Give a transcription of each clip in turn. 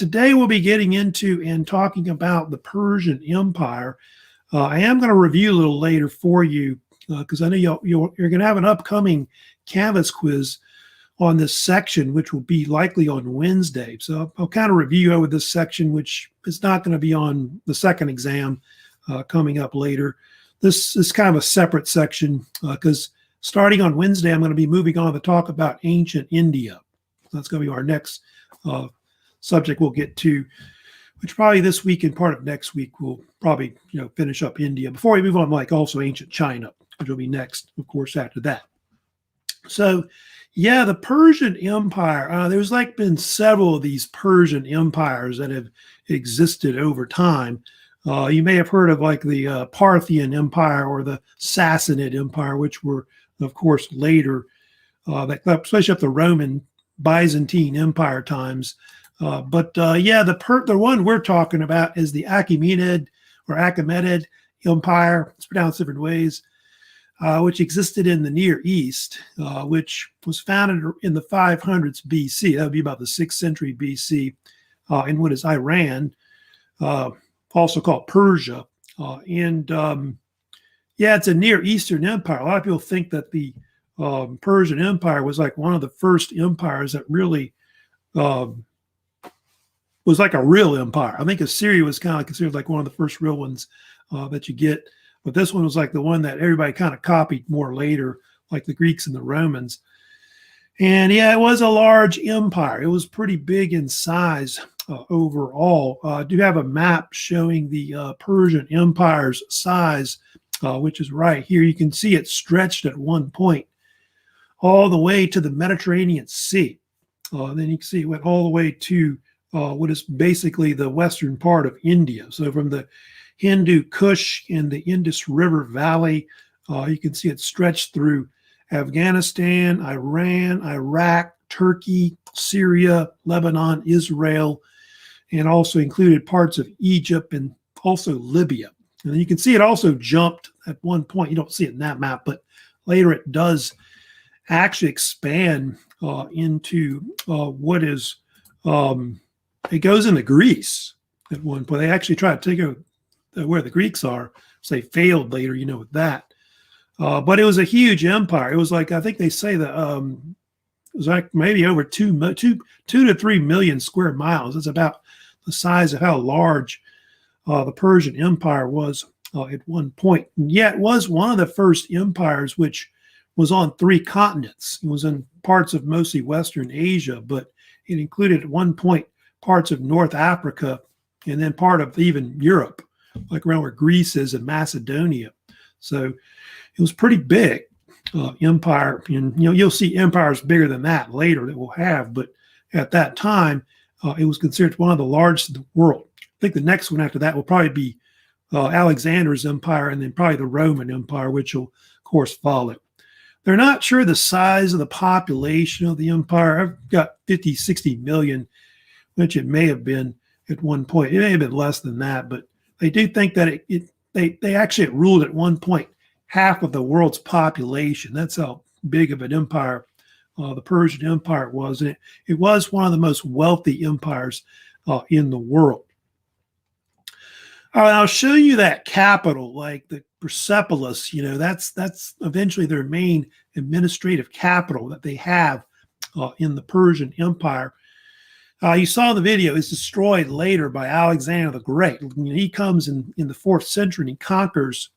today we'll be getting into and talking about the Persian Empire. I am going to review a little later for you because I know you're going to have an upcoming Canvas quiz on this section, which will be likely on Wednesday. So I'll kind of review over this section, which is not going to be on the second exam coming up later. This is kind of a separate section because starting on Wednesday, I'm going to be moving on to talk about ancient India. That's going to be our next subject we'll get to, which probably this week and part of next week we'll probably finish up India before we move on, like also ancient China, which will be next, of course, after that. So, yeah, the Persian Empire. There's been several of these Persian empires that have existed over time. You may have heard of the Parthian Empire or the Sassanid Empire, which were, of course, later, especially up the Roman Byzantine Empire times. The one we're talking about is the Achaemenid or Achaemenid Empire. It's pronounced different ways, which existed in the Near East, which was founded in the 500s BC. That would be about the 6th century BC in what is Iran, also called Persia. It's a Near Eastern empire. A lot of people think that the Persian Empire was one of the first empires that really was like a real empire. I think Assyria was kind of considered one of the first real ones that you get. But this one was the one that everybody kind of copied more later, like the Greeks and the Romans. And yeah, it was a large empire. It was pretty big in size overall. I do have a map showing the Persian Empire's size, which is right here. You can see it stretched at one point all the way to the Mediterranean Sea. Then you can see it went all the way to what is basically the western part of India. So from the Hindu Kush in the Indus River Valley, you can see it stretched through Afghanistan, Iran, Iraq, Turkey, Syria, Lebanon, Israel, and also included parts of Egypt and also Libya. And you can see it also jumped at one point. You don't see it in that map, but later it does actually expand into what is, it goes into Greece at one point. They actually try to take over where the Greeks are. So they failed later, with that. But it was a huge empire. It was I think they say that it was maybe over 2 to 3 million square miles. It's about the size of how large the Persian Empire was at one point. And yet it was one of the first empires which was on 3 continents. It was in parts of mostly Western Asia, but it included at one point parts of North Africa and then part of even Europe, around where Greece is and Macedonia. So it was pretty big empire. And, you'll see empires bigger than that later that we'll have. But at that time, it was considered one of the largest in the world. I think the next one after that will probably be Alexander's empire and then probably the Roman Empire, which will, of course, follow. They're not sure the size of the population of the empire. I've got 50, 60 million, which it may have been at one point. It may have been less than that, but they do think that they actually ruled at one point half of the world's population. That's how big of an empire the Persian Empire was. And it was one of the most wealthy empires in the world. All right, I'll show you that capital, the Persepolis. That's eventually their main administrative capital that they have in the Persian Empire. You saw in the video, it's destroyed later by Alexander the Great. He comes in the 4th century and he conquers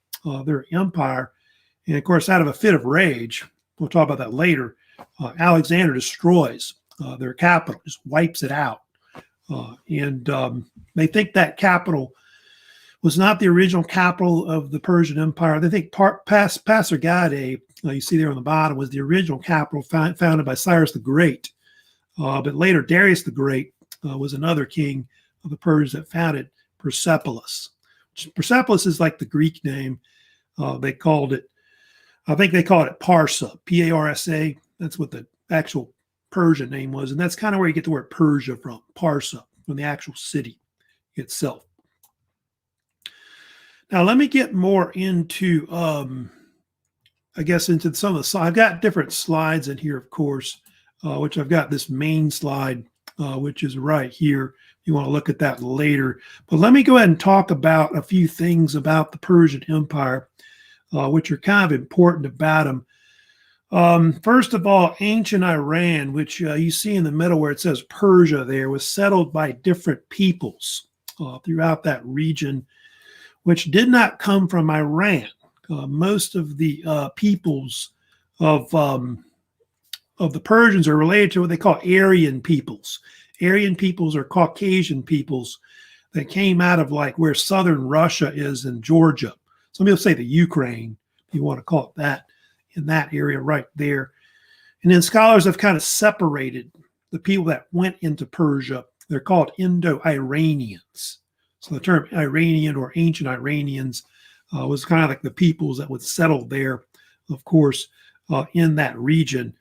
their empire. And of course, out of a fit of rage, we'll talk about that later, Alexander destroys their capital, just wipes it out. They think that capital was not the original capital of the Persian Empire. They think Pasargadae, you see there on the bottom, was the original capital founded by Cyrus the Great. But later, Darius the Great was another king of the Persians that founded Persepolis. Persepolis is like the Greek name. They called it, I think they called it Parsa, P-A-R-S-A. That's what the actual Persian name was. And that's kind of where you get the word Persia from, Parsa, from the actual city itself. Now, let me get more into, into some of the slides. I've got different slides in here, of course, which I've got this main slide, which is right here, you want to look at that later. But let me go ahead and talk about a few things about the Persian Empire, which are kind of important about them. First of all, ancient Iran, which you see in the middle where it says Persia there, was settled by different peoples throughout that region, which did not come from Iran. Most of the peoples of the Persians are related to what they call Aryan peoples. Aryan peoples are Caucasian peoples that came out of like where southern Russia is in Georgia. Some people say the Ukraine, if you want to call it that, in that area right there. And then scholars have kind of separated the people that went into Persia. They're called Indo-Iranians. So the term Iranian or ancient Iranians was kind of like the peoples that would settle there, of course, in that region.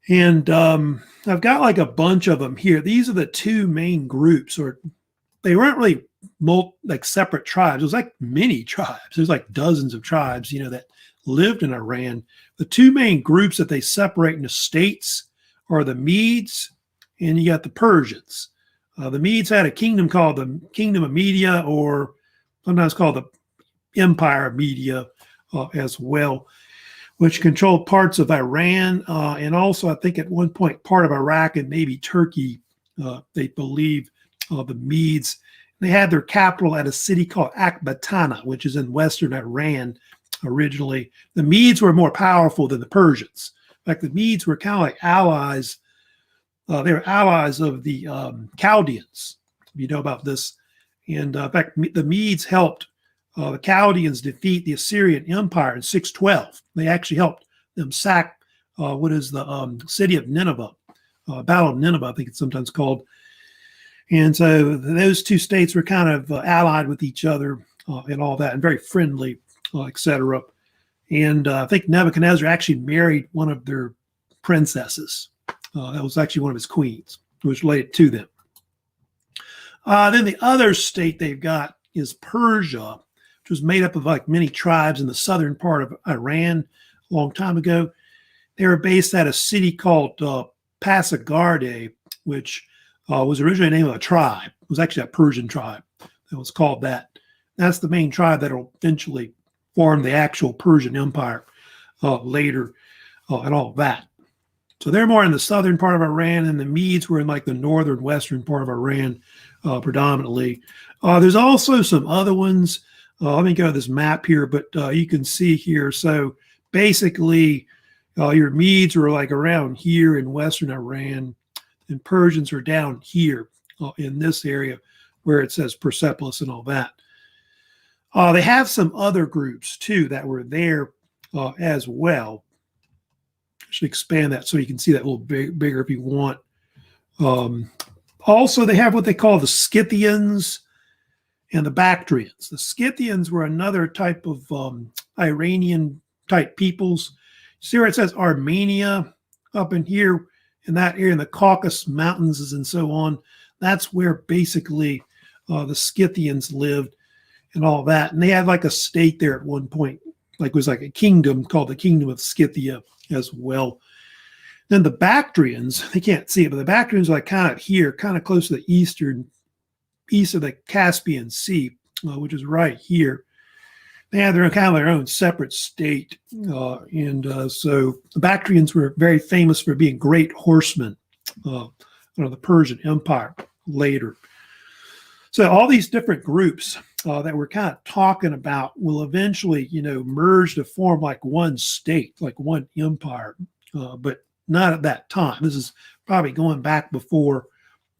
And I've got like a bunch of them here. These are the two main groups, or they weren't really like separate tribes. It was like many tribes. There's like dozens of tribes, that lived in Iran. The two main groups that they separate into states are the Medes and you got the Persians. The Medes had a kingdom called the Kingdom of Media, or sometimes called the Empire of Media as well, which controlled parts of Iran and also, I think, at one point, part of Iraq and maybe Turkey, they believe, the Medes. They had their capital at a city called Akbatana, which is in western Iran originally. The Medes were more powerful than the Persians. In fact, the Medes were kind of like allies. They were allies of the Chaldeans, if you know about this. And in fact, the Medes helped the Chaldeans defeat the Assyrian Empire in 612. They actually helped them sack what is the city of Nineveh, Battle of Nineveh, I think it's sometimes called. And so those two states were kind of allied with each other and all that, and very friendly, etc. And I think Nebuchadnezzar actually married one of their princesses. That was actually one of his queens, who was related to them. Then the other state they've got is Persia, which was made up of like many tribes in the southern part of Iran a long time ago. They were based at a city called Pasargadae, which was originally the name of a tribe. It was actually a Persian tribe that was called that. That's the main tribe that will eventually form the actual Persian Empire later and all that. So they're more in the southern part of Iran, and the Medes were in like the northern western part of Iran predominantly. There's also some other ones. Let me go to this map here, but you can see here. So basically, your Medes are like around here in western Iran, and Persians are down here in this area where it says Persepolis and all that. They have some other groups too that were there as well. I should expand that so you can see that a little bigger if you want. Also, they have what they call the Scythians and the Bactrians. The Scythians were another type of Iranian type peoples. See where it says Armenia up in here in that area, in the Caucasus Mountains and so on. That's where basically the Scythians lived and all that. And they had like a state there at one point, like it was like a kingdom called the Kingdom of Scythia as well. Then the Bactrians, they can't see it, but the Bactrians are like kind of here, kind of close to the east of the Caspian Sea, which is right here. They had their kind of their own separate state. So the Bactrians were very famous for being great horsemen of the Persian Empire later. So all these different groups that we're kind of talking about will eventually, merge to form like one state, like one empire, but not at that time. This is probably going back before,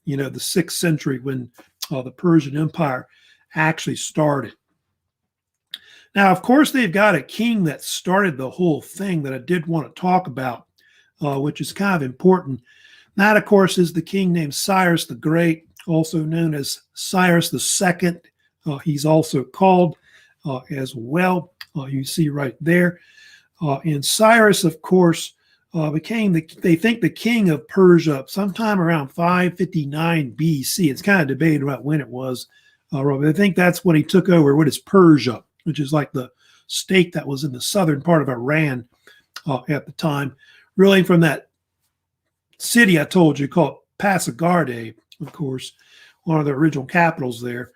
the 6th century when the Persian Empire actually started. Now, of course, they've got a king that started the whole thing that I did want to talk about, which is kind of important. That, of course, is the king named Cyrus the Great, also known as Cyrus II. He's also called as well. You see right there. And Cyrus, of course, became they think the king of Persia sometime around 559 BC. It's kind of debated about when it was. But I think that's when he took over what is Persia, which is like the state that was in the southern part of Iran at the time, really from that city I told you called Pasargadae, of course. one of the original capitals there.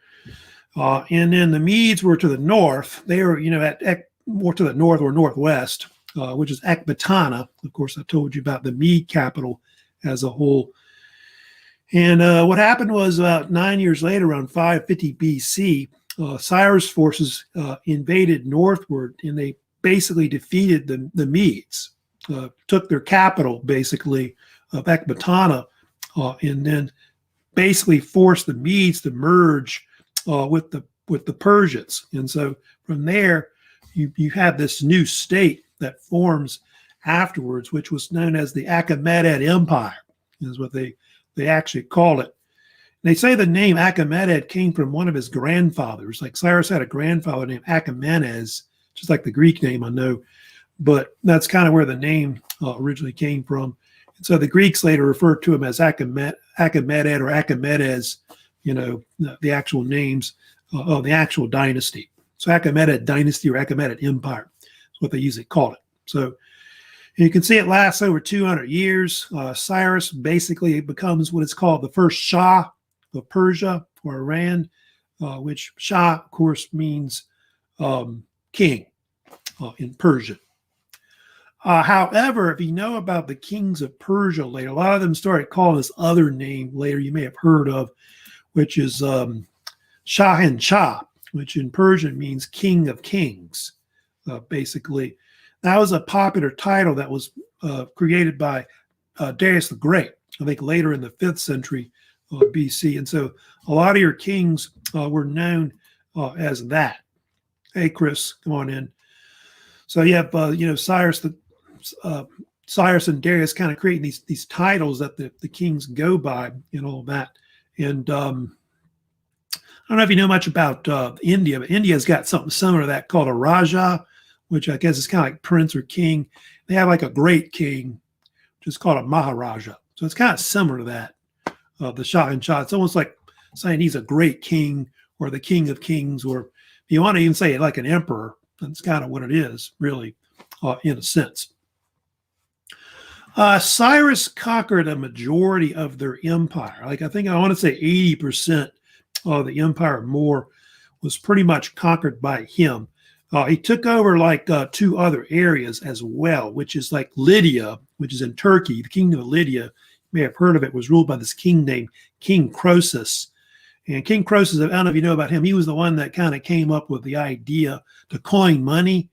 And then the Medes were to the north. They were, more to the north or northwest, which is Ecbatana. Of course, I told you about the Mede capital as a whole. And what happened was about 9 years later, around 550 BC, Cyrus' forces invaded northward, and they basically defeated the Medes, took their capital, basically, of Ecbatana, and then basically forced the Medes to merge with the Persians. And so from there, you have this new state that forms afterwards, which was known as the Achaemenid Empire, is what they actually call it. They say the name Achaemenid came from one of his grandfathers. Like Cyrus had a grandfather named Achaemenes, just like the Greek name, I know, but that's kind of where the name originally came from. And so the Greeks later referred to him as Achaemenid or Achaemenes, the actual names of the actual dynasty. So Achaemenid dynasty or Achaemenid Empire is what they usually call it. So you can see it lasts over 200 years. Cyrus basically becomes what is called the first Shah of Persia or Iran, which Shah, of course, means king in Persian. However, if you know about the kings of Persia later, a lot of them started calling this other name later you may have heard of, which is Shahanshah, which in Persian means king of kings, basically. That was a popular title that was created by Darius the Great, I think later in the 5th century BC. And so a lot of your kings were known as that. Hey, Chris, come on in. So you have, Cyrus and Darius kind of creating these titles that the kings go by and all that. And I don't know if you know much about India, but India's got something similar to that called a Raja, which I guess is kind of like prince or king. They have like a great king, which is called a Maharaja. So it's kind of similar to that, the Shahanshah. It's almost like saying he's a great king or the king of kings, or if you want to even say it like an emperor, that's kind of what it is, really, in a sense. Cyrus conquered a majority of their empire. Like I want to say 80% of the empire or more was pretty much conquered by him. He took over like 2 other areas as well, which is like Lydia, which is in Turkey. The kingdom of Lydia, you may have heard of it, was ruled by this king named King Croesus. And King Croesus, I don't know if you know about him, he was the one that kind of came up with the idea to coin money,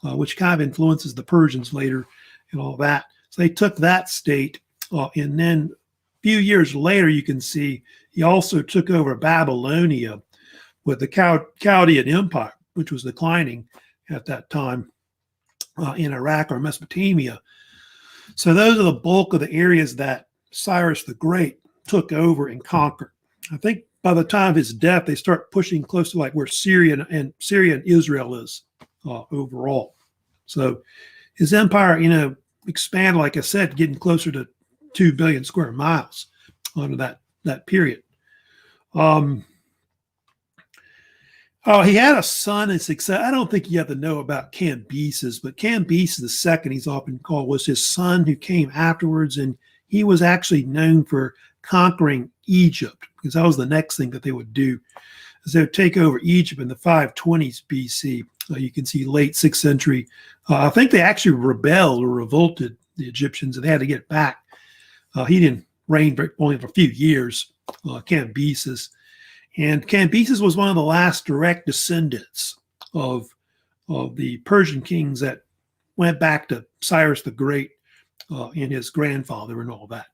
which kind of influences the Persians later and all that. So they took that state, and then a few years later, you can see he also took over Babylonia with the Chaldean Empire, which was declining at that time in Iraq or Mesopotamia. So those are the bulk of the areas that Cyrus the Great took over and conquered. I think by the time of his death, they start pushing close to like where Syria and Israel is overall. So his empire, expanded, like I said, getting closer to 2 billion square miles under that period. He had a son and success. I don't think you have to know about Cambyses, but Cambyses II, he's often called, was his son who came afterwards, and he was actually known for conquering Egypt, because that was the next thing that they would do, is they would take over Egypt in the 520s BC. You can see late 6th century. I think they actually rebelled or revolted, the Egyptians, and they had to get back. He didn't reign only for a few years, Cambyses. And Cambyses was one of the last direct descendants of the Persian kings that went back to Cyrus the Great and his grandfather and all that.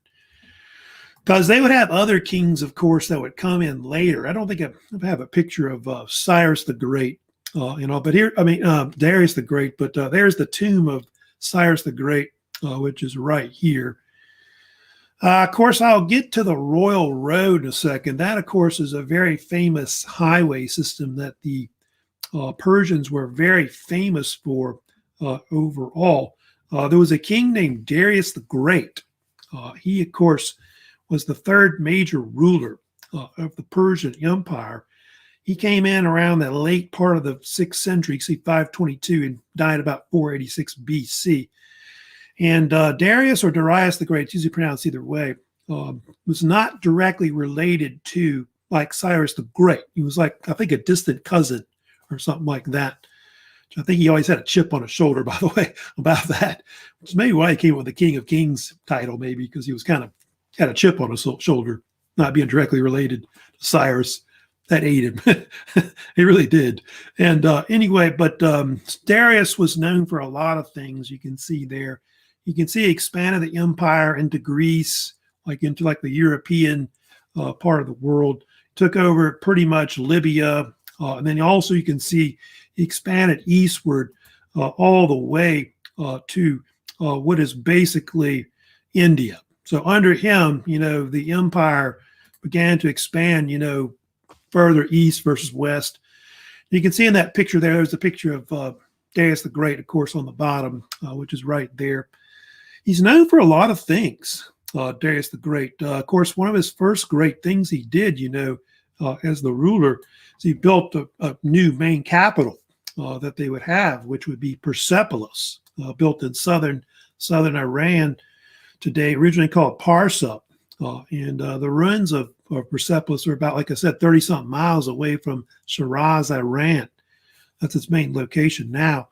Because they would have other kings, of course, that would come in later. I don't think I have a picture of Cyrus the Great, but here, Darius the Great, but there's the tomb of Cyrus the Great, which is right here. Of course, I'll get to the Royal Road in a second. That, of course, is a very famous highway system that the Persians were very famous for overall. There was a king named Darius the Great. He, of course, was the 3rd major ruler of the Persian Empire. He came in around the late part of the 6th century, see 522, and died about 486 BC. And Darius or Darius the Great, it's usually pronounced either way, was not directly related to like Cyrus the Great. He was like, I think, a distant cousin or something like that. I think he always had a chip on his shoulder, by the way, about that, which is maybe why he came with the King of Kings title, maybe because he was kind of had a chip on his shoulder, not being directly related to Cyrus. That ate him. He really did. And anyway, but Darius was known for a lot of things. You can see there. You can see he expanded the empire into Greece, like into like the European part of the world. Took over pretty much Libya. And then also you can see he expanded eastward all the way to what is basically India. So under him, the empire began to expand, further east versus west. You can see in that picture there's a picture of Darius the Great, of course, on the bottom, which is right there. He's known for a lot of things, Darius the Great. Of course, one of his first great things he did, as the ruler, is he built a new main capital that they would have, which would be Persepolis, built in southern Iran today, originally called Parsa. And the ruins of Persepolis are about, like I said, 30-something miles away from Shiraz, Iran. That's its main location now.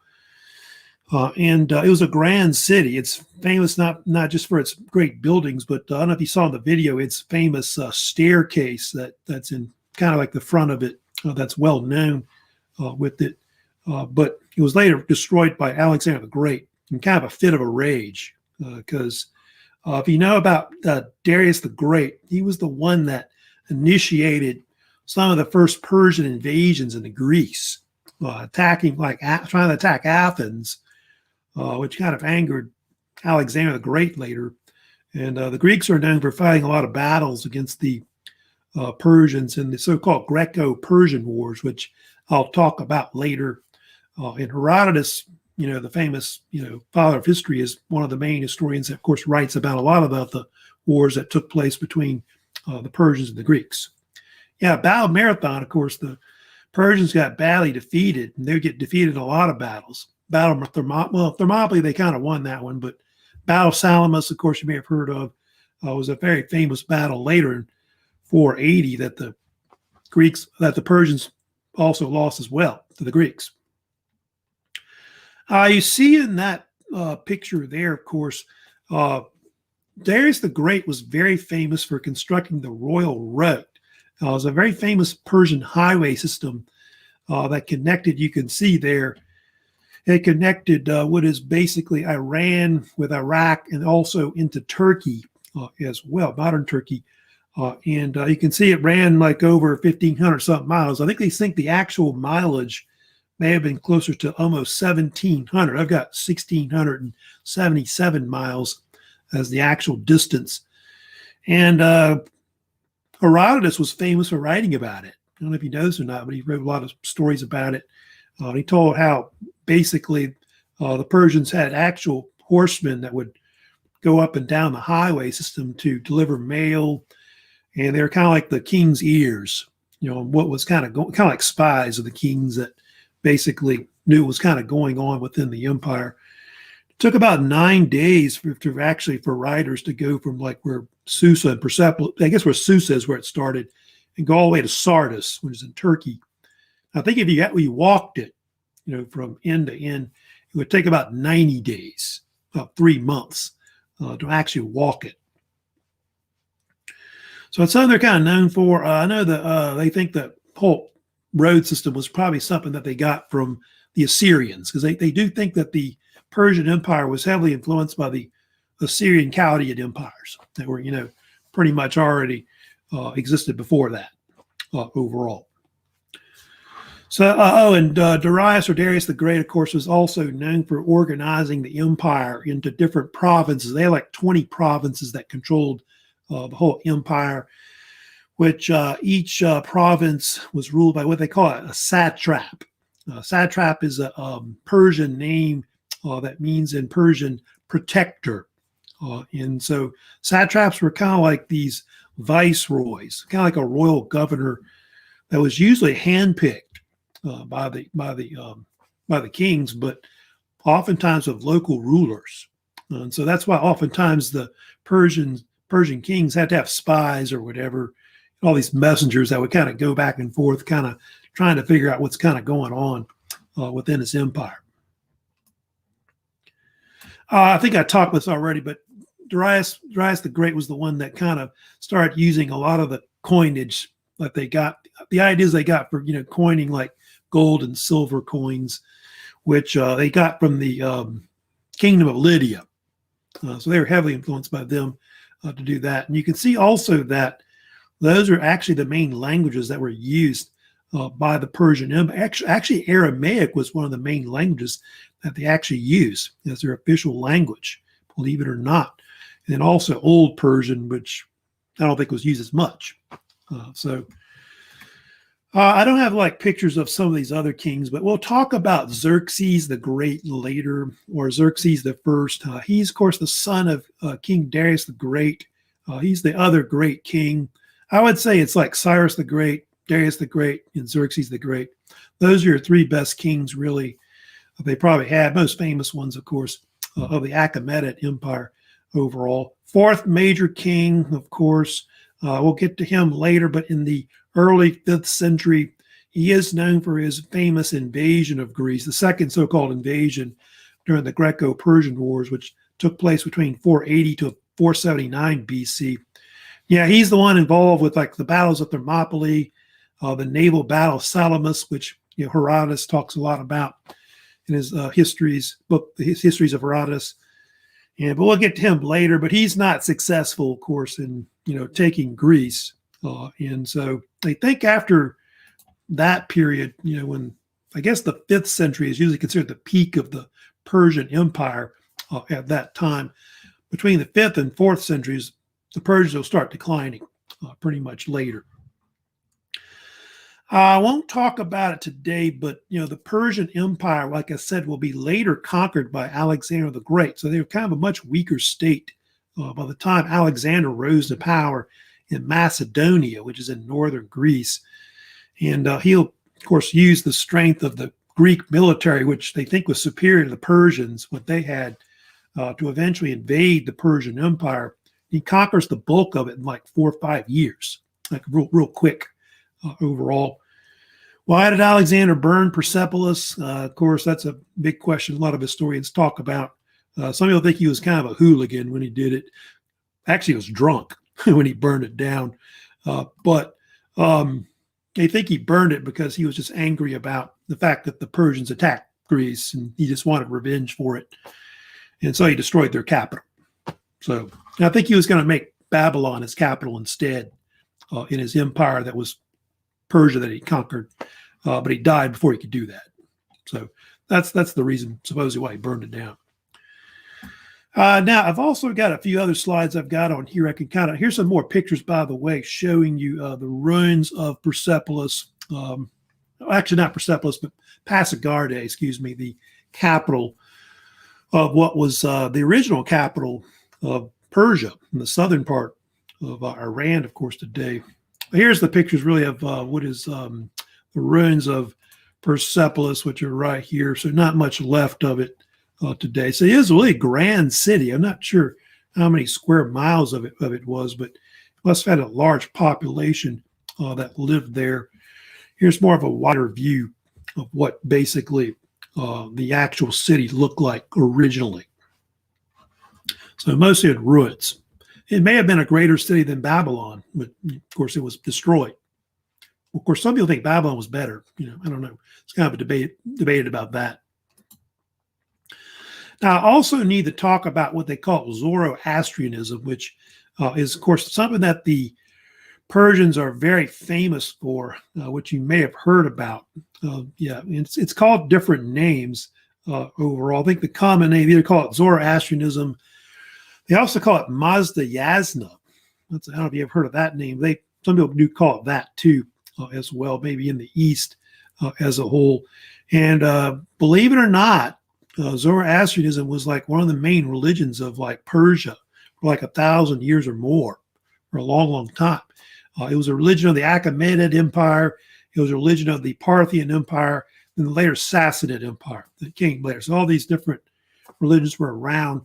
And it was a grand city. It's famous not just for its great buildings, but I don't know if you saw in the video, its famous staircase that's in kind of like the front of it, that's well known with it. But it was later destroyed by Alexander the Great in kind of a fit of a rage because if you know about Darius the Great, he was the one that initiated some of the first Persian invasions into Greece, trying to attack Athens, which kind of angered Alexander the Great later. And the Greeks are known for fighting a lot of battles against the Persians in the so-called Greco-Persian Wars, which I'll talk about later. And Herodotus, the famous, father of history, is one of the main historians that, of course, writes about a lot about the wars that took place between the Persians and the Greeks. Yeah, Battle of Marathon, of course, the Persians got badly defeated, and they get defeated in a lot of battles. Battle of Thermopylae, they kind of won that one, but Battle of Salamis, of course, you may have heard of, was a very famous battle later in 480 that the Persians also lost as well to the Greeks. You see in that picture there, of course, Darius the Great was very famous for constructing the Royal Road. It was a very famous Persian highway system that connected, you can see there, it connected what is basically Iran with Iraq and also into Turkey as well, modern Turkey. And you can see it ran like over 1,500 something miles. I think the actual mileage may have been closer to almost 1,700. I've got 1,677 miles as the actual distance. And Herodotus was famous for writing about it. I don't know if you know this or not, but he wrote a lot of stories about it. He told how basically the Persians had actual horsemen that would go up and down the highway system to deliver mail. And they were kind of like the king's ears, what was kind of like spies of the kings that basically knew what was kind of going on within the empire. It took about 9 days for riders to go from like where Susa and Persepolis, I guess where Susa is where it started, and go all the way to Sardis, which is in Turkey. I think if you walked it, from end to end, it would take about 90 days, about 3 months to actually walk it. So it's something they're kind of known for. I know that they think the whole road system was probably something that they got from the Assyrians, because they do think that the Persian Empire was heavily influenced by the Assyrian Chaldean empires that were, pretty much already existed before that overall. So, Darius or Darius the Great, of course, was also known for organizing the empire into different provinces. They had like 20 provinces that controlled the whole empire, which each province was ruled by what they call a satrap. Satrap is a Persian name that means in Persian protector. And so satraps were kind of like these viceroys, kind of like a royal governor that was usually handpicked by the kings, but oftentimes of local rulers. And so that's why oftentimes the Persian kings had to have spies or whatever, all these messengers that would kind of go back and forth, kind of trying to figure out what's kind of going on within his empire. I think I talked about this already, but Darius the Great was the one that kind of started using a lot of the coinage that they got, the ideas they got for, coining like gold and silver coins, which they got from the kingdom of Lydia. So they were heavily influenced by them to do that. And you can see also that those are actually the main languages that were used by the Persian Empire. Actually, Aramaic was one of the main languages that they actually used as their official language, believe it or not. And then also Old Persian, which I don't think was used as much. I don't have like pictures of some of these other kings, but we'll talk about Xerxes the Great later, or Xerxes the First. He's, of course, the son of King Darius the Great. He's the other great king. I would say it's like Cyrus the Great, Darius the Great, and Xerxes the Great. Those are your three best kings, really. They probably had, most famous ones, of course, of the Achaemenid Empire overall. Fourth major king, of course, we'll get to him later, but in the early 5th century, he is known for his famous invasion of Greece, the second so-called invasion during the Greco-Persian Wars, which took place between 480 to 479 BC. Yeah, he's the one involved with like the battles of Thermopylae, the naval battle of Salamis, which Herodotus talks a lot about in his histories book, his histories of Herodotus. But we'll get to him later. But he's not successful, of course, in taking Greece. And so I think after that period, when I guess the 5th century is usually considered the peak of the Persian Empire at that time, between the 5th and 4th centuries, the Persians will start declining pretty much later. I won't talk about it today, but the Persian Empire, like I said, will be later conquered by Alexander the Great. So they were kind of a much weaker state by the time Alexander rose to power in Macedonia, which is in northern Greece. And he'll, of course, use the strength of the Greek military, which they think was superior to the Persians, what they had, to eventually invade the Persian Empire. He conquers the bulk of it in like 4 or 5 years, like real quick overall. Why did Alexander burn Persepolis? Of course, that's a big question a lot of historians talk about. Some people think he was kind of a hooligan when he did it. Actually, he was drunk when he burned it down. But they think he burned it because he was just angry about the fact that the Persians attacked Greece, and he just wanted revenge for it. And so he destroyed their capital. So I think he was going to make Babylon his capital instead in his empire that was Persia that he conquered. But he died before he could do that. So that's the reason, supposedly, why he burned it down. Now, I've also got a few other slides I've got on here. I can here's some more pictures, by the way, showing you the ruins of Persepolis. Actually, not Persepolis, but Pasargadae, excuse me, the capital of what was the original capital of Persia in the southern part of Iran, of course, today. Here's the pictures really of what is the ruins of Persepolis, which are right here. So not much left of it today. So it is a really grand city. I'm not sure how many square miles of it was, but it must have had a large population that lived there. Here's more of a wider view of what basically the actual city looked like originally. So mostly in ruins. It may have been a greater city than Babylon, but of course it was destroyed. Of course, some people think Babylon was better. I don't know. It's kind of a debated about that. Now, I also need to talk about what they call Zoroastrianism, which is, of course, something that the Persians are very famous for, which you may have heard about. It's called different names overall. I think the common name, either call it Zoroastrianism. They also call it Mazda-Yazna. I don't know if you ever heard of that name. Some people do call it that too as well, maybe in the East as a whole. And believe it or not, Zoroastrianism was like one of the main religions of like Persia for like 1,000 years or more, for a long, long time. It was a religion of the Achaemenid Empire. It was a religion of the Parthian Empire, and the later Sassanid Empire that came later. So all these different religions were around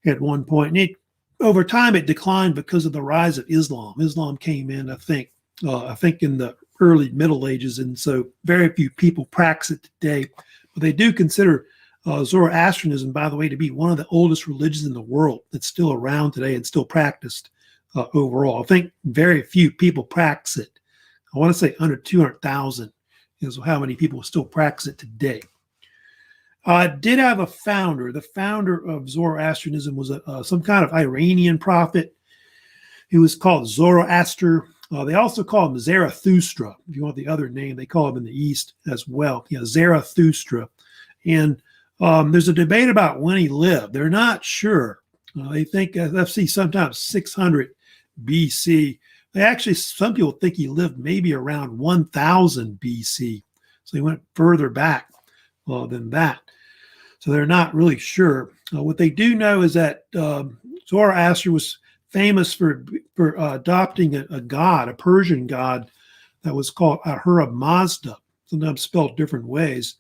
at one point. And it over time, it declined because of the rise of Islam. Islam came in, I think in the early Middle Ages, and so very few people practice it today. But they do consider Zoroastrianism, by the way, to be one of the oldest religions in the world that's still around today and still practiced overall. I think very few people practice it. I want to say under 200,000 is how many people still practice it today. Did have a founder. The founder of Zoroastrianism was some kind of Iranian prophet. He was called Zoroaster. They also call him Zarathustra. If you want the other name, they call him in the East as well. Yeah, Zarathustra. And there's a debate about when he lived. They're not sure. They think FC sometimes 600 BC. They actually, some people think he lived maybe around 1000 BC. So he went further back than that. So they're not really sure. What they do know is that Zoroaster was famous for adopting a god, a Persian god that was called Ahura Mazda, sometimes spelled different ways.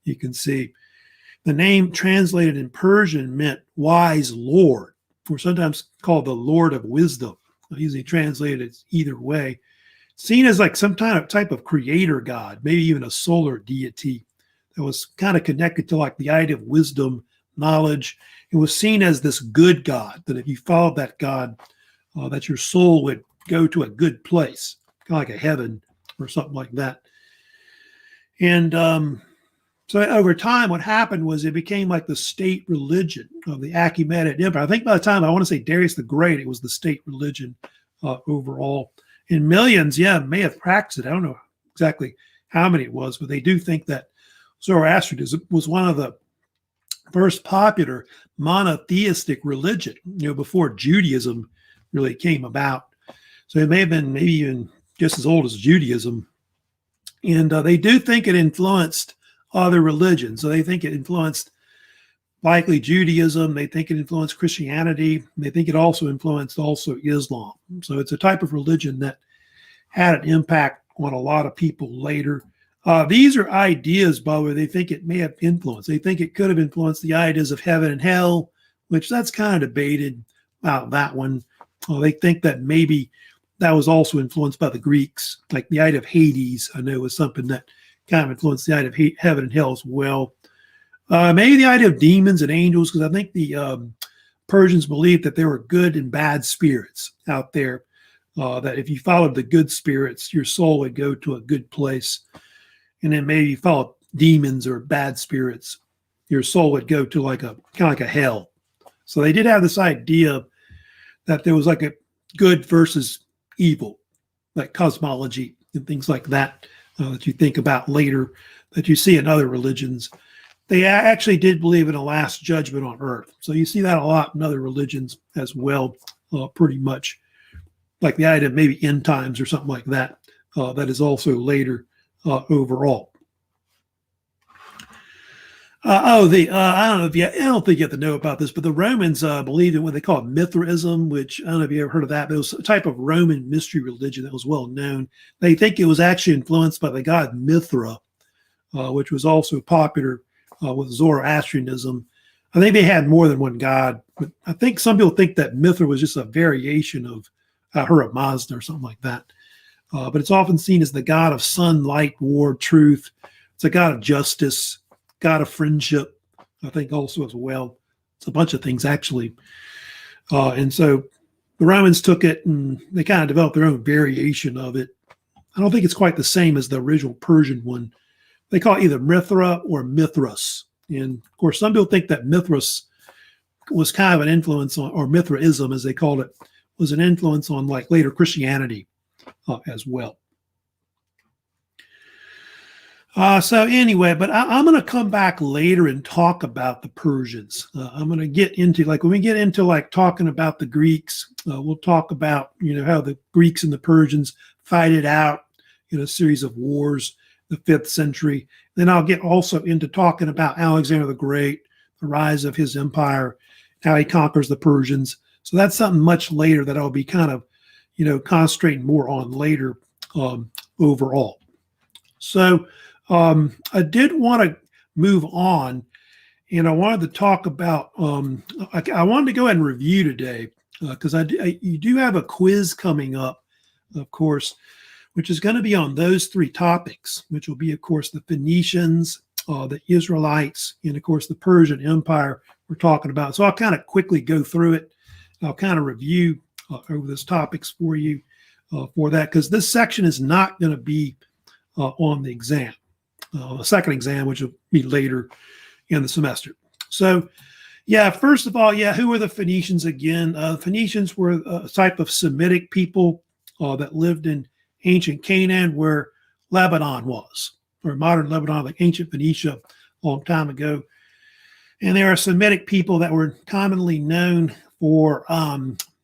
You can see the name translated in Persian meant wise lord, or sometimes called the Lord of Wisdom. Usually translated either way. Seen as like some type of creator god, maybe even a solar deity that was kind of connected to like the idea of wisdom, knowledge. It was seen as this good god, that if you followed that god, that your soul would go to a good place, kind of like a heaven or something like that. And so over time, what happened was it became like the state religion of the Achaemenid Empire. I think by the time, I want to say Darius the Great, it was the state religion overall. And millions, may have practiced it. I don't know exactly how many it was, but they do think that Zoroastrianism was one of the first popular monotheistic religion, before Judaism really came about. So it may have been maybe even just as old as Judaism. And they do think it influenced other religions. So they think it influenced likely Judaism. They think it influenced Christianity. They think it also influenced Islam. So it's a type of religion that had an impact on a lot of people later. These are ideas, by the way, they think it may have influenced. They think it could have influenced the ideas of heaven and hell, which that's kind of debated about that one. They think that maybe that was also influenced by the Greeks, like the idea of Hades, I know was something that kind of influenced the idea of heaven and hell as well. Maybe the idea of demons and angels, because I think the Persians believed that there were good and bad spirits out there, that if you followed the good spirits, your soul would go to a good place. And then maybe you followed demons or bad spirits, your soul would go to like kind of like a hell. So they did have this idea that there was like a good versus evil, like cosmology and things like that, that you think about later, that you see in other religions. They actually did believe in a last judgment on earth. So you see that a lot in other religions as well, pretty much. Like the idea of maybe end times or something like that, that is also later overall. I don't know I don't think you have to know about this, but the Romans believed in what they call Mithraism, which I don't know if you ever heard of that, but it was a type of Roman mystery religion that was well known. They think it was actually influenced by the god Mithra, which was also popular with Zoroastrianism. I think they had more than one god, but I think some people think that Mithra was just a variation of Ahura Mazda or something like that. But it's often seen as the god of sun, light, war, truth. It's a god of justice, god of friendship, I think also as well. It's a bunch of things actually. And so the Romans took it and they kind of developed their own variation of it. I don't think it's quite the same as the original Persian one. They call it either Mithra or Mithras. And of course, some people think that Mithras was kind of an influence on, or Mithraism as they called it, was an influence on like later Christianity as well. So anyway, but I'm going to come back later and talk about the Persians. I'm going to get into, like, when we get into like talking about the Greeks, we'll talk about, how the Greeks and the Persians fight it out in a series of wars, the 5th century. Then I'll get also into talking about Alexander the Great, the rise of his empire, how he conquers the Persians. So that's something much later that I'll be kind of, concentrating more on later overall. So I did want to move on, and I wanted to talk about, I wanted to go ahead and review today because you do have a quiz coming up, of course, which is going to be on those three topics, which will be, of course, the Phoenicians, the Israelites, and, of course, the Persian Empire we're talking about. So I'll kind of quickly go through it. I'll kind of review over those topics for you for that, because this section is not going to be on the exam, the second exam, which will be later in the semester. So, yeah, first of all, who are the Phoenicians again? Phoenicians were a type of Semitic people that lived in ancient Canaan, where Lebanon was, or modern Lebanon, like ancient Phoenicia, a long time ago. And they are Semitic people that were commonly known for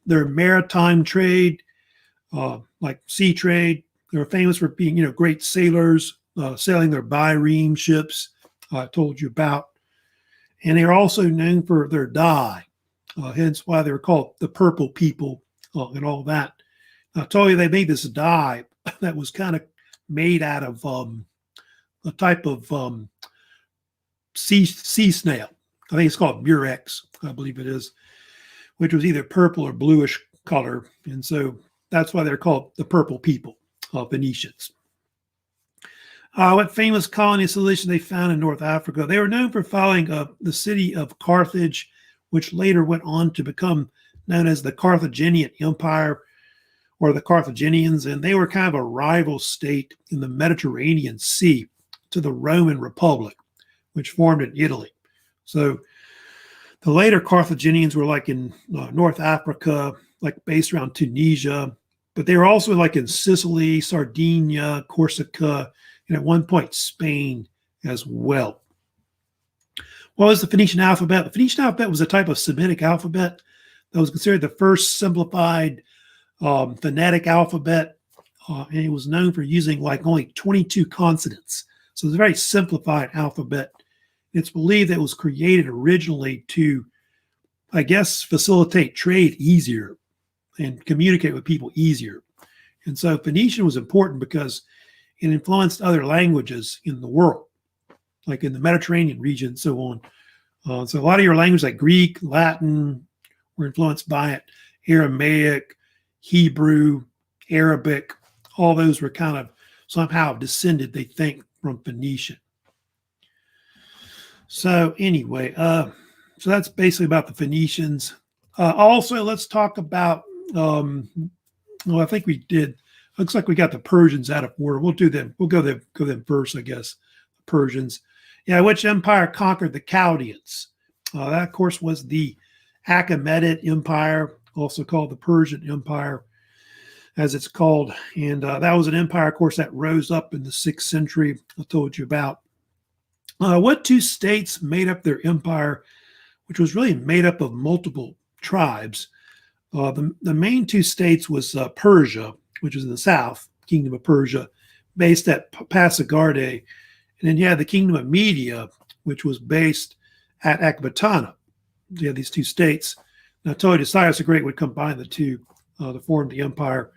their maritime trade, like sea trade. They were famous for being, great sailors, sailing their bireme ships, I told you about. And they are also known for their dye, hence why they were called the purple people and all that. I told you they made this dye that was kind of made out of a type of sea snail. I think it's called murex, I believe it is, which was either purple or bluish color. And so that's why they're called the purple people, Phoenicians. What famous colony civilization they found in North Africa? They were known for founding the city of Carthage, which later went on to become known as the Carthaginian Empire, or the Carthaginians, and they were kind of a rival state in the Mediterranean Sea to the Roman Republic, which formed in Italy. So the later Carthaginians were like in North Africa, like based around Tunisia, but they were also like in Sicily, Sardinia, Corsica, and at one point Spain as well. What was the Phoenician alphabet? The Phoenician alphabet was a type of Semitic alphabet that was considered the first simplified phonetic alphabet, and it was known for using like only 22 consonants. So it's a very simplified alphabet. It's believed that it was created originally to, I guess, facilitate trade easier and communicate with people easier. And so Phoenician was important because it influenced other languages in the world, like in the Mediterranean region and so on. So a lot of your languages like Greek, Latin were influenced by it, Aramaic, Hebrew, Arabic, all those were kind of somehow descended, they think, from Phoenician. So anyway, so that's basically about the Phoenicians. Also, let's talk about, I think we did, looks like we got the Persians out of order. We'll do them. We'll go them first, I guess, the Persians. Yeah, which empire conquered the Chaldeans? That, of course, was the Achaemenid Empire, also called the Persian Empire, as it's called. And that was an empire, of course, that rose up in the 6th century, I told you about. What two states made up their empire, which was really made up of multiple tribes? The main two states was Persia, which was in the south, Kingdom of Persia, based at Pasargadae. And then you had the Kingdom of Media, which was based at Ecbatana. You had these two states. And I told you Cyrus the Great would combine the two to form the empire.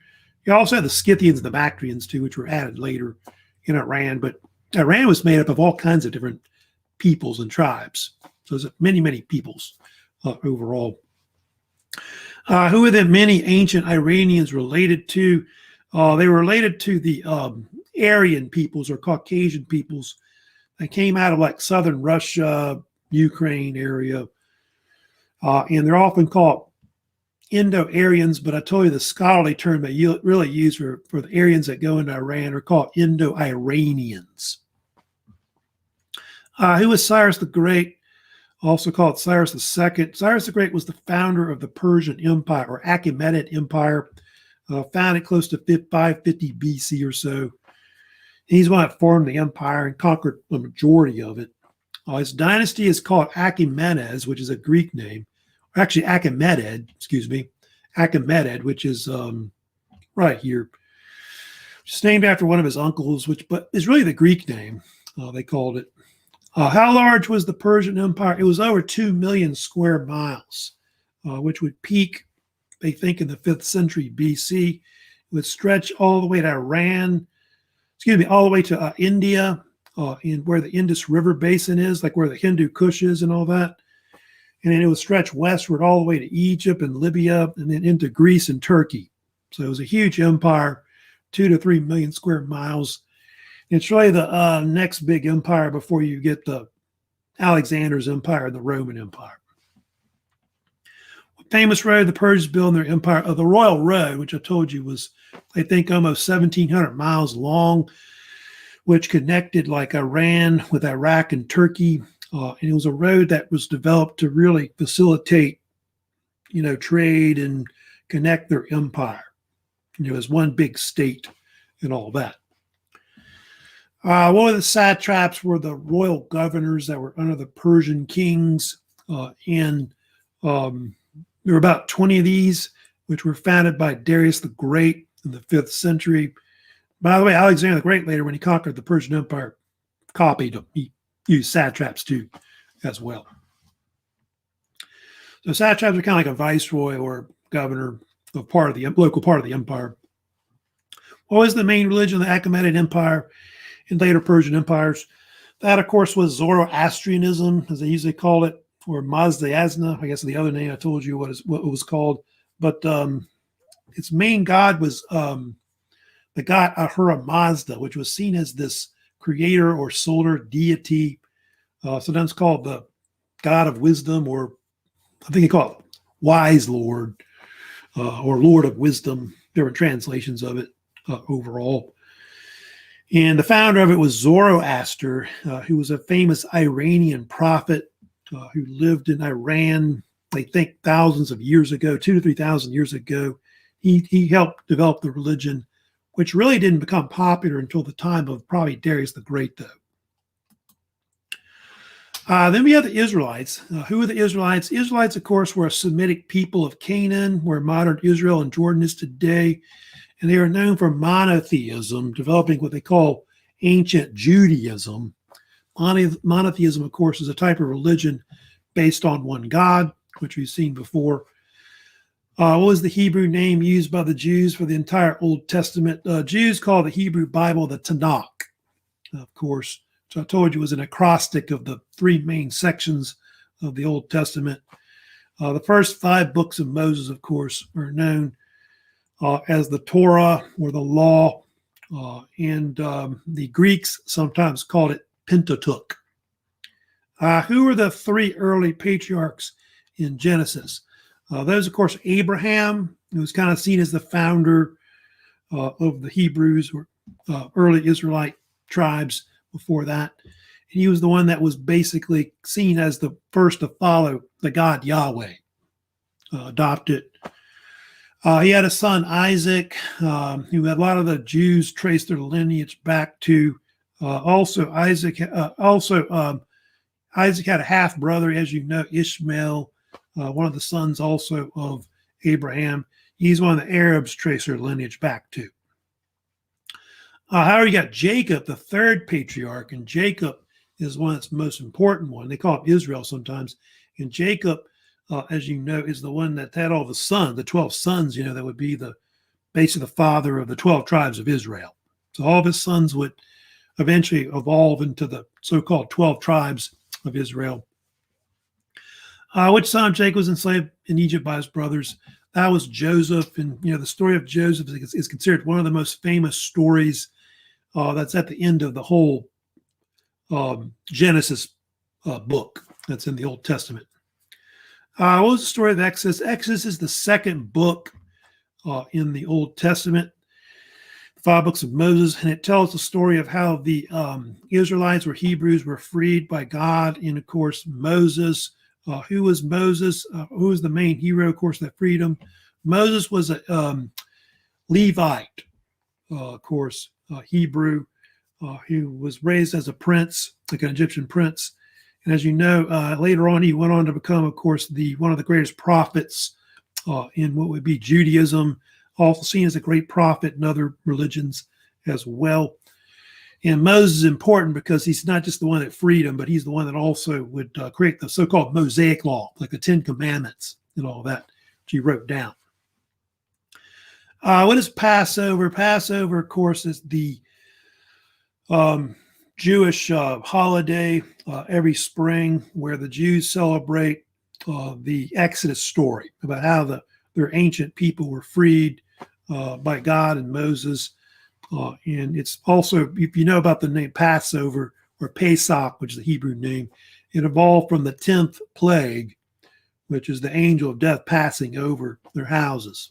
You also had the Scythians and the Bactrians too, which were added later in Iran. But Iran was made up of all kinds of different peoples and tribes. So there's many, many peoples overall. Who are the many ancient Iranians related to? They were related to the Aryan peoples or Caucasian peoples that came out of like southern Russia, Ukraine area. And they're often called Indo-Aryans, but I told you the scholarly term they really use for the Aryans that go into Iran are called Indo-Iranians. Who was Cyrus the Great, also called Cyrus II? Cyrus the Great was the founder of the Persian Empire, or Achaemenid Empire, founded close to 550 BC or so. He's one that formed the empire and conquered the majority of it. His dynasty is called Achaemenid, which is a Greek name. Actually, Achaemenid, Achaemenid, which is right here. It's named after one of his uncles, but is really the Greek name, they called it. How large was the Persian Empire? It was over 2 million square miles, which would peak, they think, in the 5th century BC. It would stretch all the way to Iran, all the way to India, in where the Indus River basin is, like where the Hindu Kush is and all that. and then it was stretched westward all the way to Egypt and Libya, and then into Greece and Turkey. So it was a huge empire, 2 to 3 million square miles. It's really the next big empire before you get the Alexander's empire and the Roman Empire. Famous road the Persians built in their empire, the Royal Road, which I told you was, I think, almost 1,700 miles long, which connected like Iran with Iraq and Turkey. And it was a road that was developed to really facilitate, trade and connect their empire, as one big state and all that. One of the satraps were the royal governors that were under the Persian kings, and there were about 20 of these, which were founded by Darius the Great in the 5th century. By the way, Alexander the Great later, when he conquered the Persian Empire, copied them. He used satraps too, as well. So satraps are kind of like a viceroy or governor of part of the local part of the empire. What was the main religion of the Achaemenid Empire and later Persian empires? That, of course, was Zoroastrianism, as they usually call it, or Mazda-Yazna, I guess the other name I told you what it was called. But its main god was the god Ahura Mazda, which was seen as this creator or solar deity, sometimes called the god of wisdom, or I think they call it wise lord, or lord of wisdom. There were translations of it overall. And the founder of it was Zoroaster, who was a famous Iranian prophet who lived in Iran, I think thousands of years ago, 2,000 to 3,000 years ago. He helped develop the religion, which really didn't become popular until the time of probably Darius the Great, though. Then we have the Israelites. Who are the Israelites? Israelites, of course, were a Semitic people of Canaan, where modern Israel and Jordan is today. And they are known for monotheism, developing what they call ancient Judaism. Monotheism, of course, is a type of religion based on one God, which we've seen before. What was the Hebrew name used by the Jews for the entire Old Testament? Jews call the Hebrew Bible the Tanakh, of course. So I told you it was an acrostic of the 3 main sections of the Old Testament. The first 5 books of Moses, of course, are known as the Torah or the Law, and the Greeks sometimes called it Pentateuch. Who were the 3 early patriarchs in Genesis? Those, of course, Abraham, who was kind of seen as the founder of the Hebrews or early Israelite tribes before that. And he was the one that was basically seen as the first to follow the God Yahweh, adopted. He had a son, Isaac, who had a lot of the Jews trace their lineage back to. Isaac had a half brother, as you know, Ishmael, one of the sons also of Abraham. He's one of the Arabs trace their lineage back to. However, you got Jacob, the 3rd patriarch, and Jacob is one that's the most important one. They call it Israel sometimes. And Jacob, as you know, is the one that had all the sons, the 12 sons, that would be basically the father of the 12 tribes of Israel. So all of his sons would eventually evolve into the so-called 12 tribes of Israel. Which son of Jacob was enslaved in Egypt by his brothers? That was Joseph. And, the story of Joseph is considered one of the most famous stories that's at the end of the whole Genesis book that's in the Old Testament. What was the story of Exodus? Exodus is the 2nd book in the Old Testament, 5 books of Moses, and it tells the story of how the Israelites or Hebrews were freed by God. And, of course, Moses. Who was Moses? Who was the main hero, of course, that freed him? Moses was a Levite, of course, Hebrew, who was raised as a prince, like an Egyptian prince. And as you know, later on, he went on to become, of course, one of the greatest prophets in what would be Judaism, also seen as a great prophet in other religions as well. And Moses is important because he's not just the one that freed him, but he's the one that also would create the so-called Mosaic law, like the 10 Commandments and all that, which he wrote down. What is Passover? Passover, of course, is the Jewish holiday every spring where the Jews celebrate the Exodus story about how their ancient people were freed by God and Moses. And it's also, if you know about the name Passover or Pesach, which is the Hebrew name, it evolved from the 10th plague, which is the angel of death passing over their houses.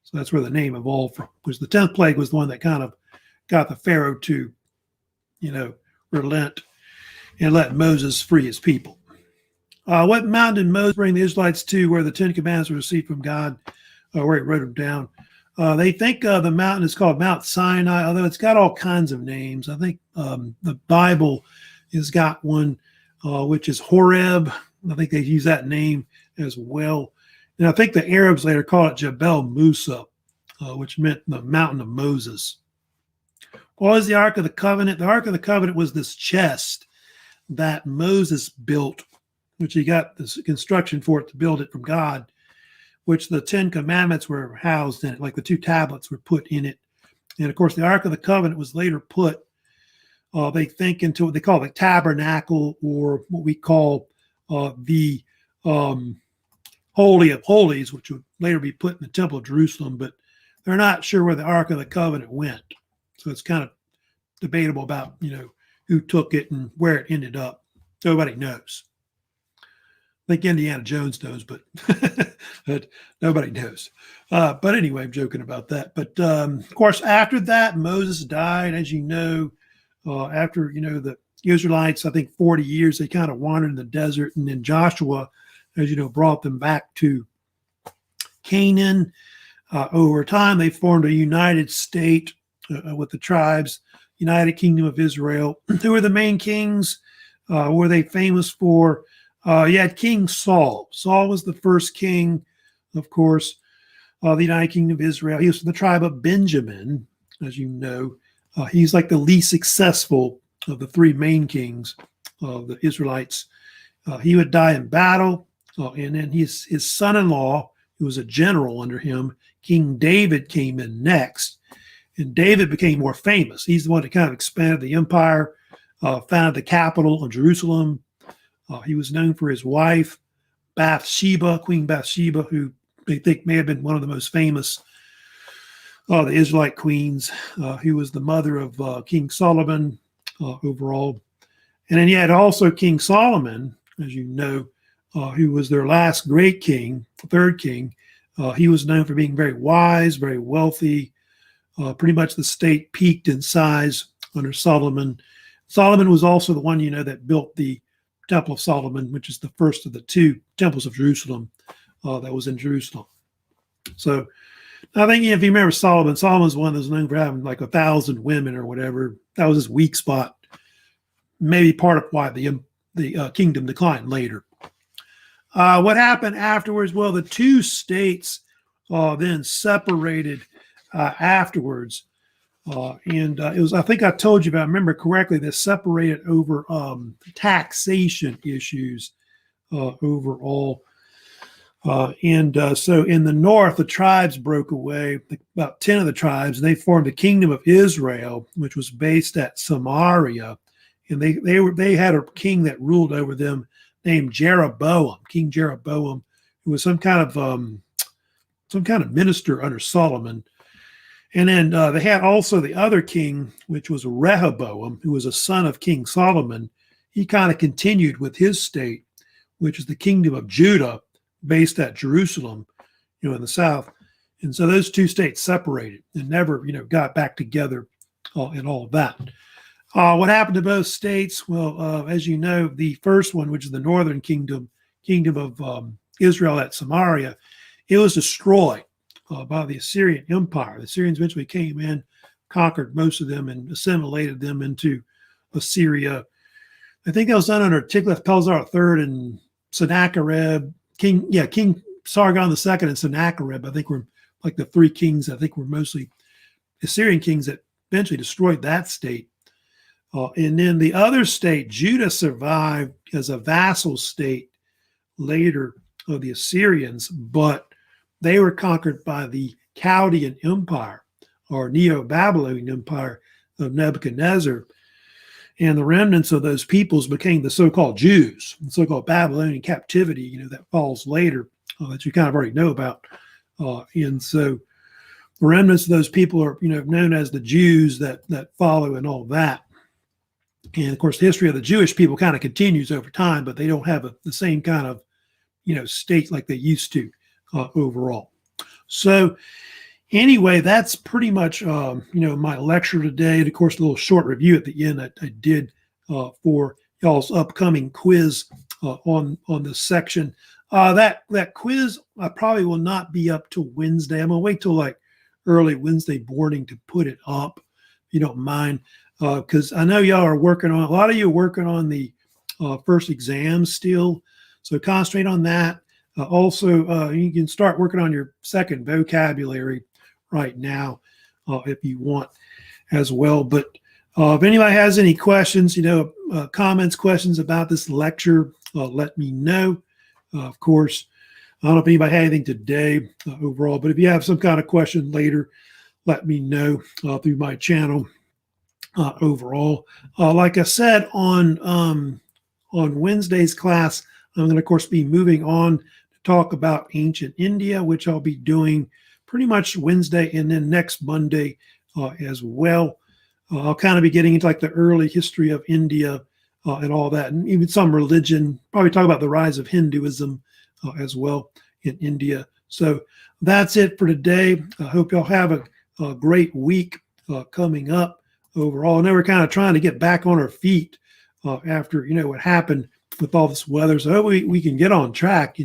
So that's where the name evolved from, because the 10th plague was the one that kind of got the Pharaoh to, relent and let Moses free his people. What mountain did Moses bring the Israelites to where the Ten Commandments were received from God, where he wrote them down? They think the mountain is called Mount Sinai, although it's got all kinds of names. I think the Bible has got one, which is Horeb. I think they use that name as well. And I think the Arabs later called it Jebel Musa, which meant the mountain of Moses. What was the Ark of the Covenant? The Ark of the Covenant was this chest that Moses built, which he got this construction for it to build it from God, which the 10 Commandments were housed in it, like the 2 tablets were put in it. And of course, the Ark of the Covenant was later put, they think, into what they call the tabernacle, or what we call the Holy of Holies, which would later be put in the Temple of Jerusalem, but they're not sure where the Ark of the Covenant went. So it's kind of debatable about, who took it and where it ended up. Nobody knows. I think Indiana Jones knows, but, but nobody knows. But anyway, I'm joking about that. But of course, after that, Moses died, as you know. After, the Israelites, I think 40 years, they kind of wandered in the desert. And then Joshua, as you know, brought them back to Canaan. Over time, they formed a united state with the tribes, United Kingdom of Israel. Who were the main kings? Were they famous for? You had King Saul. Saul was the first king, of course, the United Kingdom of Israel. He was from the tribe of Benjamin, as you know. He's like the least successful of the 3 main kings of the Israelites. He would die in battle, and then his son-in-law, who was a general under him, King David, came in next. And David became more famous. He's the one that kind of expanded the empire, founded the capital of Jerusalem. He was known for his wife, Bathsheba, Queen Bathsheba, who they think may have been one of the most famous the Israelite queens, who was the mother of King Solomon overall. And then you had also King Solomon, as you know, who was their last great king, the 3rd king. He was known for being very wise, very wealthy. Pretty much the state peaked in size under Solomon. Solomon was also the one, that built the Temple of Solomon, which is the first of the 2 temples of Jerusalem that was in Jerusalem. So I think if you remember Solomon's one that was known for having like 1,000 women or whatever. That was his weak spot. Maybe part of why the kingdom declined later. What happened afterwards? Well, the 2 states then separated afterwards. And it was, I think I told you, if I remember correctly, they separated over taxation issues overall. So in the north, the tribes broke away, about 10 of the tribes, and they formed the kingdom of Israel, which was based at Samaria. And they had a king that ruled over them named Jeroboam, King Jeroboam, who was some kind of minister under Solomon. And then they had also the other king, which was Rehoboam, who was a son of King Solomon. He kind of continued with his state, which is the kingdom of Judah, based at Jerusalem, in the south. And so those 2 states separated and never, got back together and all of that. What happened to both states? Well, as you know, the first one, which is the northern kingdom of Israel at Samaria, it was destroyed by the Assyrian Empire. The Assyrians eventually came in, conquered most of them, and assimilated them into Assyria. I think that was done under Tiglath-Pileser III and Sennacherib. King Sargon II and Sennacherib, I think, were like the 3 kings. I think were mostly Assyrian kings that eventually destroyed that state. And then the other state, Judah, survived as a vassal state later of the Assyrians, but they were conquered by the Chaldean Empire, or Neo-Babylonian Empire of Nebuchadnezzar. And the remnants of those peoples became the so-called Jews, the so-called Babylonian captivity, that falls later, that you kind of already know about. And so the remnants of those people are, known as the Jews that follow and all that. And of course, the history of the Jewish people kind of continues over time, but they don't have the same kind of, state like they used to overall. So anyway, that's pretty much, my lecture today. And of course, a little short review at the end I did for y'all's upcoming quiz on this section. That quiz I probably will not be up till Wednesday. I'm gonna wait till like early Wednesday morning to put it up, if you don't mind, because I know y'all are working on, a lot of you are working on the first exam still. So concentrate on that. Also, you can start working on your second vocabulary right now if you want as well. But if anybody has any questions, comments, questions about this lecture, let me know. Of course, I don't know if anybody had anything today overall, but if you have some kind of question later, let me know through my channel overall. Like I said, on Wednesday's class, I'm going to, of course, be moving on to talk about ancient India, which I'll be doing pretty much Wednesday and then next Monday as well. I'll kind of be getting into like the early history of India and all that, and even some religion, probably talk about the rise of Hinduism as well in India. So that's it for today. I hope y'all have a great week coming up overall. I know we're kind of trying to get back on our feet after, what happened with all this weather. So I hope we can get on track.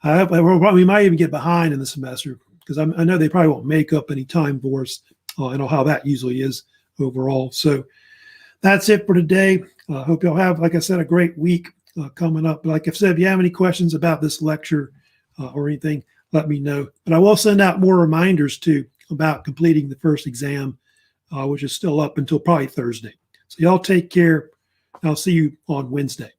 I hope we might even get behind in the semester, because I know they probably won't make up any time for us and how that usually is overall. So that's it for today. I hope y'all have, like I said, a great week coming up. But like I said, if you have any questions about this lecture or anything, let me know. But I will send out more reminders too about completing the first exam, which is still up until probably Thursday. So y'all take care. I'll see you on Wednesday.